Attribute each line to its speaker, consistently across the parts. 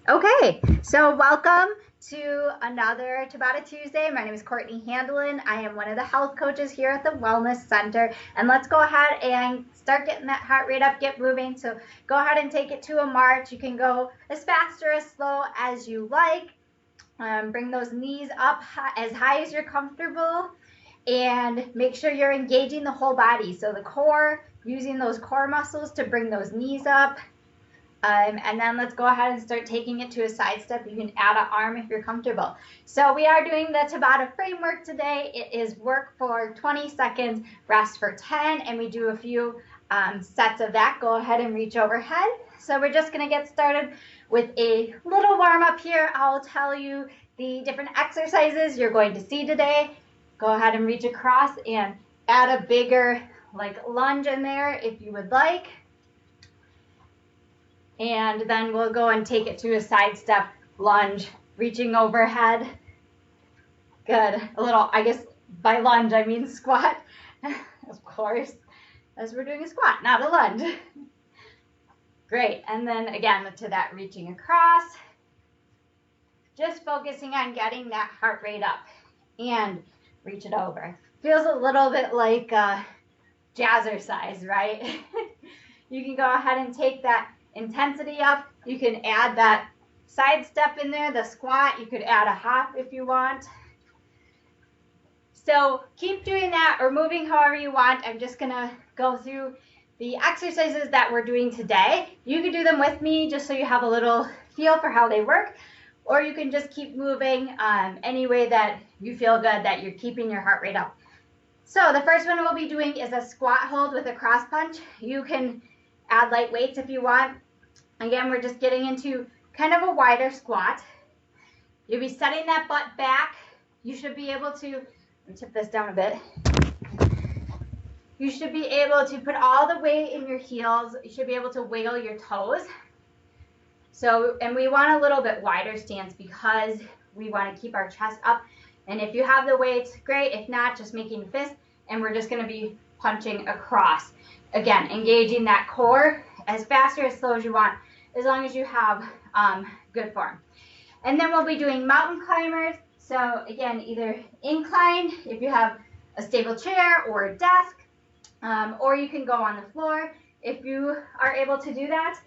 Speaker 1: Okay, so welcome to another Tabata Tuesday. My name is Courtney Handelin. I am one of the health coaches here at the Wellness Center. And let's go ahead and start getting that heart rate up, get moving. So go ahead and take it to a march. You can go as fast or as slow as you like. Bring those knees up as high as you're comfortable. And make sure you're engaging the whole body. So the core, using those core muscles to bring those knees up. And then let's go ahead and start taking it to a side step. You can add an arm if you're comfortable. So we are doing the Tabata framework today. It is work for 20 seconds, rest for 10, and we do a few sets of that. Go ahead and reach overhead. So we're just going to get started with a little warm up here. I'll tell you the different exercises you're going to see today. Go ahead and reach across and add a bigger lunge in there if you would like. And then we'll go and take it to a side step lunge, reaching overhead. Good. A little, I guess by lunge I mean squat, of course, as we're doing a squat, not a lunge. Great. And then again to that reaching across, just focusing on getting that heart rate up and reach it over. Feels a little bit like jazzercise, right? You can go ahead and take that intensity up. You can add that side step in there, the squat. You could add a hop if you want. So keep doing that or moving however you want. I'm just gonna go through the exercises that we're doing today. You can do them with me just so you have a little feel for how they work, or you can just keep moving any way that you feel good, that you're keeping your heart rate up. So the first one we'll be doing is a squat hold with a cross punch. You can add light weights if you want. Again, we're just getting into kind of a wider squat. You'll be setting that butt back. You should be able to, let me tip this down a bit. You should be able to put all the weight in your heels. You should be able to wiggle your toes. So, and we want a little bit wider stance because we want to keep our chest up. And if you have the weights, great. If not, just making a fist. And we're just going to be punching across. Again, engaging that core as fast or as slow as you want, as long as you have good form. And then we'll be doing mountain climbers. So again, either incline if you have a stable chair or a desk, or you can go on the floor if you are able to do that.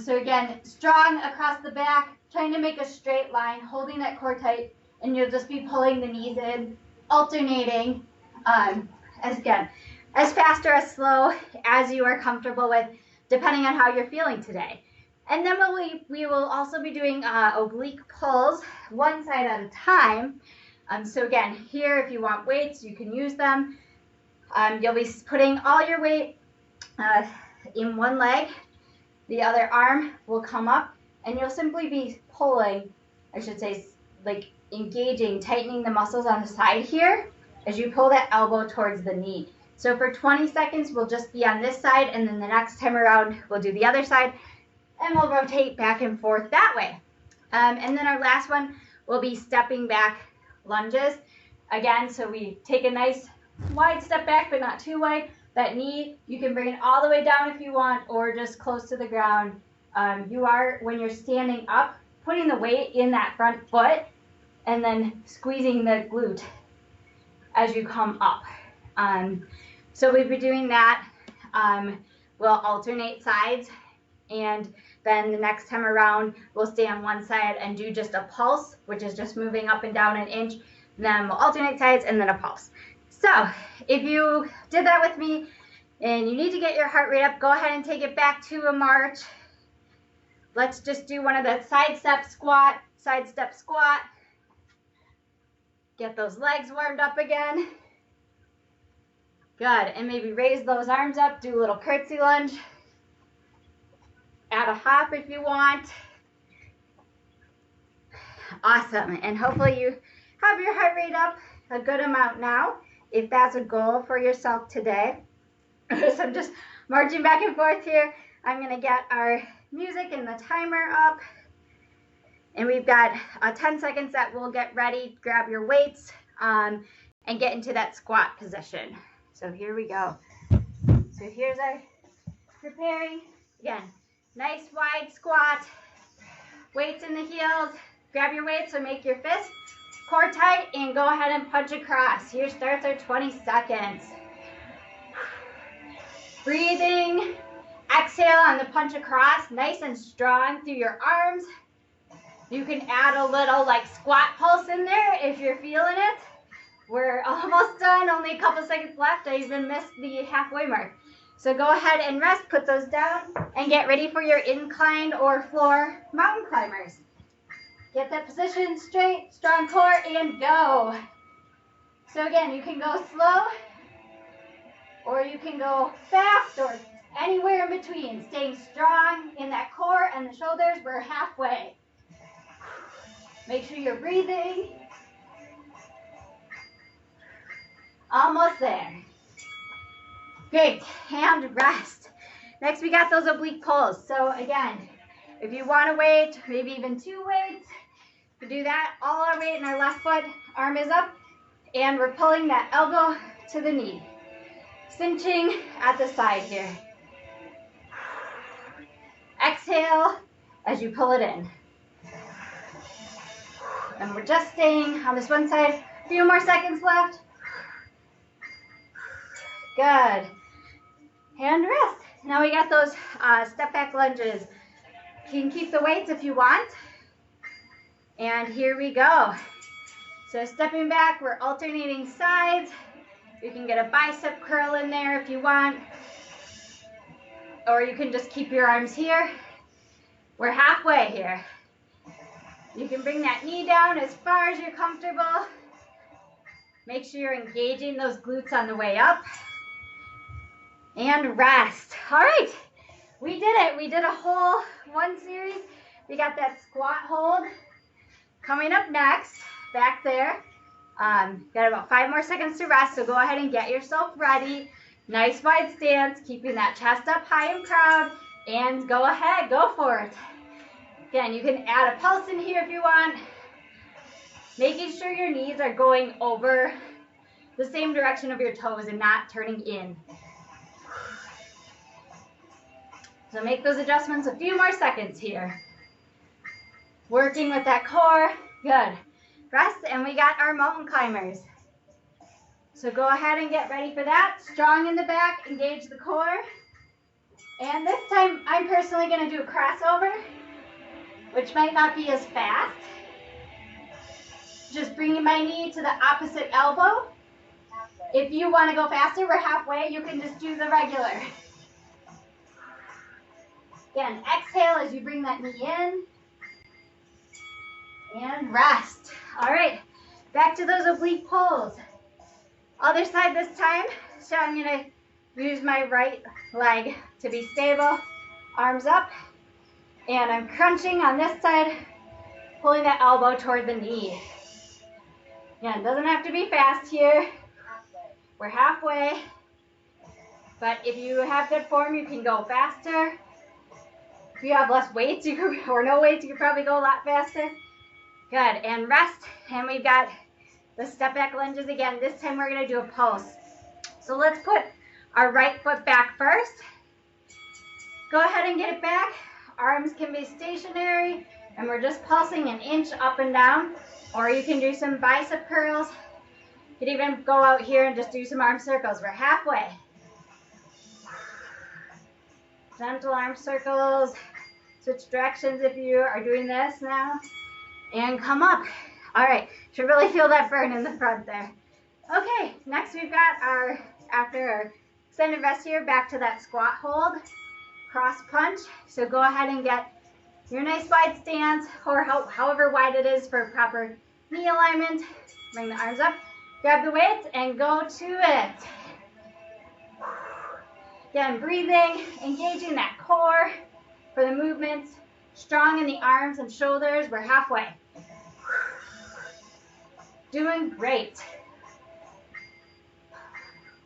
Speaker 1: So again, strong across the back, trying to make a straight line, holding that core tight, and you'll just be pulling the knees in, alternating, as fast or as slow as you are comfortable with, depending on how you're feeling today. And then we will also be doing oblique pulls, one side at a time. So again, here, if you want weights, you can use them. You'll be putting all your weight in one leg. The other arm will come up, and you'll simply be pulling, I should say, like engaging, tightening the muscles on the side here as you pull that elbow towards the knee. So for 20 seconds, we'll just be on this side, and then the next time around, we'll do the other side, and we'll rotate back and forth that way. And then our last one will be stepping back lunges. Again, so we take a nice wide step back, but not too wide. That knee, you can bring it all the way down if you want, or just close to the ground. You are, when you're standing up, putting the weight in that front foot, and then squeezing the glute as you come up. So we'll be doing that. We'll alternate sides, and then the next time around, we'll stay on one side and do just a pulse, which is just moving up and down an inch. And then we'll alternate sides and then a pulse. So if you did that with me and you need to get your heart rate up, go ahead and take it back to a march. Let's just do one of the side step squat. Get those legs warmed up again. Good, and maybe raise those arms up, do a little curtsy lunge. Add a hop if you want. Awesome, and hopefully you have your heart rate up a good amount now, if that's a goal for yourself today. So I'm just marching back and forth here. I'm gonna get our music and the timer up. And we've got 10 seconds that we'll get ready, grab your weights, and get into that squat position. So here we go. So here's our preparing. Again, nice wide squat. Weights in the heels. Grab your weights or make your fist core tight and go ahead and punch across. Here starts our 20 seconds. Breathing. Exhale on the punch across, nice and strong through your arms. You can add a little like squat pulse in there if you're feeling it. We're almost done, only a couple seconds left. I even missed the halfway mark. So go ahead and rest, put those down, and get ready for your incline or floor mountain climbers. Get that position straight, strong core, and go. So again, you can go slow, or you can go fast, or anywhere in between. Staying strong in that core and the shoulders. We're halfway. Make sure you're breathing. Almost there. Great, and rest. Next, we got those oblique pulls. So again, if you want a weight, maybe even 2 weights, we do that. All our weight in our left foot, arm is up, and we're pulling that elbow to the knee. Cinching at the side here. Exhale as you pull it in. And we're just staying on this one side. A few more seconds left. Good. And rest. Now we got those step back lunges. You can keep the weights if you want. And here we go. So stepping back, we're alternating sides. You can get a bicep curl in there if you want. Or you can just keep your arms here. We're halfway here. You can bring that knee down as far as you're comfortable. Make sure you're engaging those glutes on the way up. And rest. All right, we did it. We did a whole one series. We got that squat hold. Coming up next, back there. Got about 5 more seconds to rest, so go ahead and get yourself ready. Nice wide stance, keeping that chest up high and proud, and go ahead, go for it. Again, you can add a pulse in here if you want, making sure your knees are going over the same direction of your toes and not turning in. So make those adjustments. A few more seconds here. Working with that core, good. Rest, and we got our mountain climbers. So go ahead and get ready for that. Strong in the back, engage the core. And this time, I'm personally gonna do a crossover, which might not be as fast. Just bringing my knee to the opposite elbow. If you wanna go faster, we're halfway. You can just do the regular. Again, exhale as you bring that knee in. And rest. All right, back to those oblique pulls. Other side this time. So I'm gonna use my right leg to be stable. Arms up. And I'm crunching on this side, pulling that elbow toward the knee. Again, doesn't have to be fast here. We're halfway. But if you have good form, you can go faster. If you have less weights or no weights, you can probably go a lot faster. Good, and rest. And we've got the step back lunges again. This time we're gonna do a pulse. So let's put our right foot back first. Go ahead and get it back. Arms can be stationary, and we're just pulsing an inch up and down. Or you can do some bicep curls. You could even go out here and just do some arm circles. We're halfway. Gentle arm circles. Switch directions if you are doing this now. And come up. All right, should really feel that burn in the front there. Okay, next we've got after our extended rest here, back to that squat hold, cross punch. So go ahead and get your nice wide stance, or however wide it is for proper knee alignment. Bring the arms up, grab the weights, and go to it. Again, breathing, engaging that core for the movements. Strong in the arms and shoulders. We're halfway. Doing great.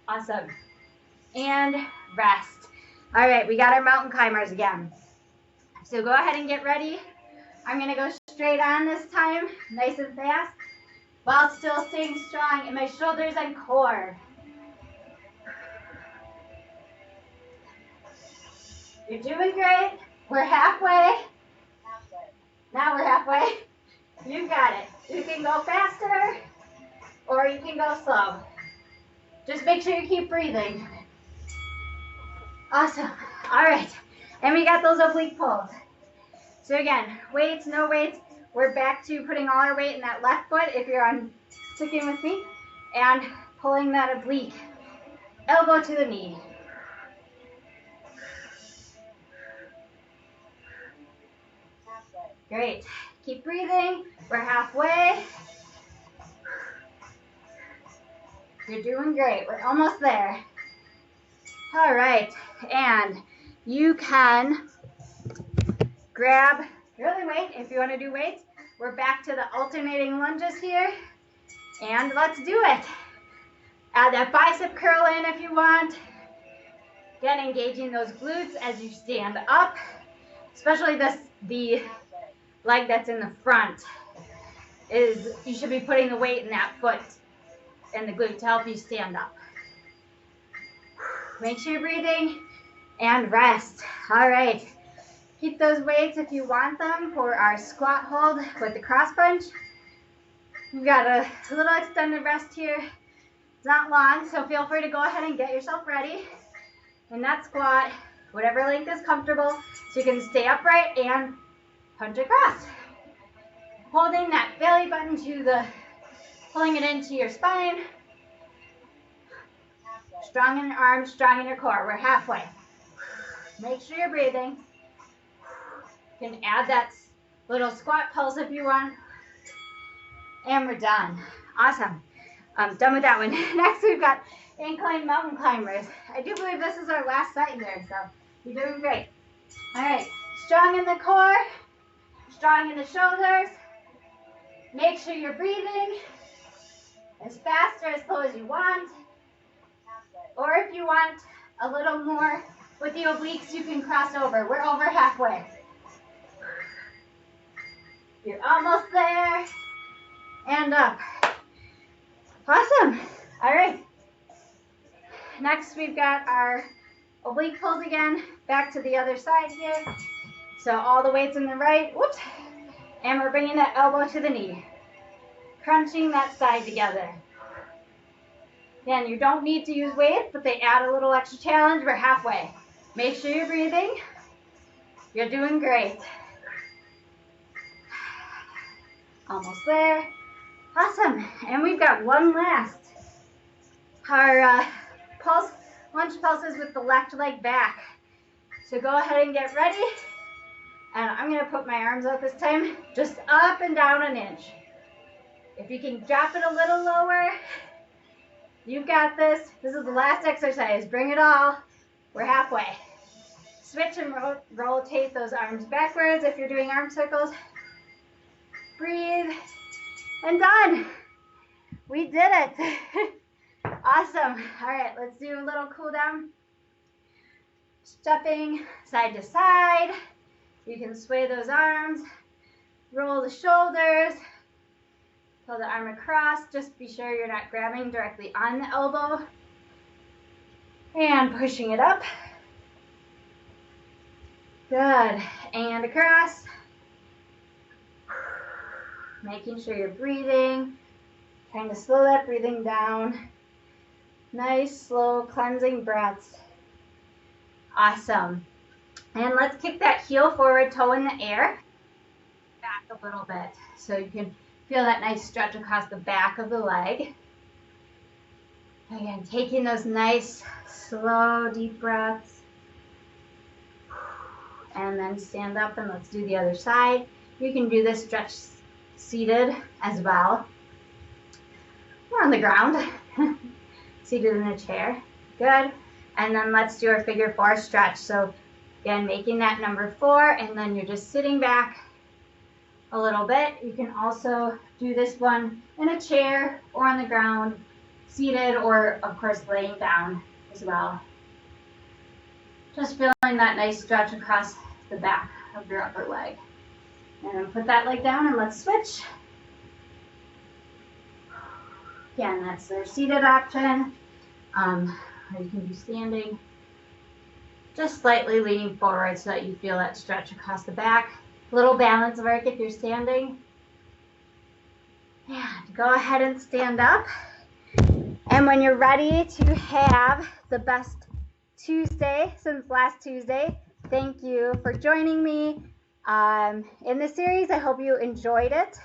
Speaker 1: Awesome. And rest. All right, we got our mountain climbers again. So go ahead and get ready. I'm gonna go straight on this time, nice and fast, while still staying strong in my shoulders and core. You're doing great. We're halfway. Now we're halfway. You got it. You can go faster or you can go slow. Just make sure you keep breathing. Awesome. All right. And we got those oblique pulls. So again, weights, no weights. We're back to putting all our weight in that left foot if you're on sticking with me, and pulling that oblique. Elbow to the knee. Great. Keep breathing. We're halfway. You're doing great. We're almost there. All right. And you can grab early weight if you want to do weights. We're back to the alternating lunges here. And let's do it. Add that bicep curl in if you want. Again, engaging those glutes as you stand up, especially the leg that's in the front. You should be putting the weight in that foot and the glute to help you stand up. Make sure you're breathing and rest. All right. Keep those weights if you want them for our squat hold with the cross bunch. We've got a little extended rest here. It's not long, so feel free to go ahead and get yourself ready in that squat, whatever length is comfortable, so you can stay upright and punch across. Holding that belly button pulling it into your spine. Strong in your arms, strong in your core. We're halfway. Make sure you're breathing. You can add that little squat pulse if you want. And we're done. Awesome. I'm done with that one. Next, we've got incline mountain climbers. I do believe this is our last set here, so you're doing great. All right. Strong in the core, strong in the shoulders. Make sure you're breathing as fast or as slow as you want. Or if you want a little more with the obliques, you can cross over. We're over halfway. You're almost there. And up. Awesome. All right. Next, we've got our oblique pulls again. Back to the other side here. So all the weight's in the right. Whoops. And we're bringing that elbow to the knee. Crunching that side together. Again, you don't need to use weights, but they add a little extra challenge. We're halfway. Make sure you're breathing. You're doing great. Almost there. Awesome. And we've got one last. Our lunge pulses with the left leg back. So go ahead and get ready. And I'm going to put my arms out this time, just up and down an inch. If you can drop it a little lower, you've got this. This is the last exercise. Bring it all. We're halfway. Switch and rotate those arms backwards if you're doing arm circles. Breathe. And done. We did it. Awesome. All right, let's do a little cool down. Stepping side to side. You can sway those arms. Roll the shoulders. Pull the arm across. Just be sure you're not grabbing directly on the elbow. And pushing it up. Good. And across. Making sure you're breathing. Trying to slow that breathing down. Nice, slow, cleansing breaths. Awesome. And let's kick that heel forward, toe in the air. Back a little bit so you can feel that nice stretch across the back of the leg. Again, taking those nice, slow, deep breaths. And then stand up and let's do the other side. You can do this stretch seated as well. Or on the ground. Seated in a chair. Good. And then let's do our figure four stretch. So again, making that number 4, and then you're just sitting back a little bit. You can also do this one in a chair or on the ground, seated, or of course laying down as well. Just feeling that nice stretch across the back of your upper leg. And then put that leg down and let's switch. Again, that's their seated option. Or you can be standing. Just slightly leaning forward so that you feel that stretch across the back. Little balance work if you're standing. And go ahead and stand up. And when you're ready to have the best Tuesday since last Tuesday, thank you for joining me in this series. I hope you enjoyed it.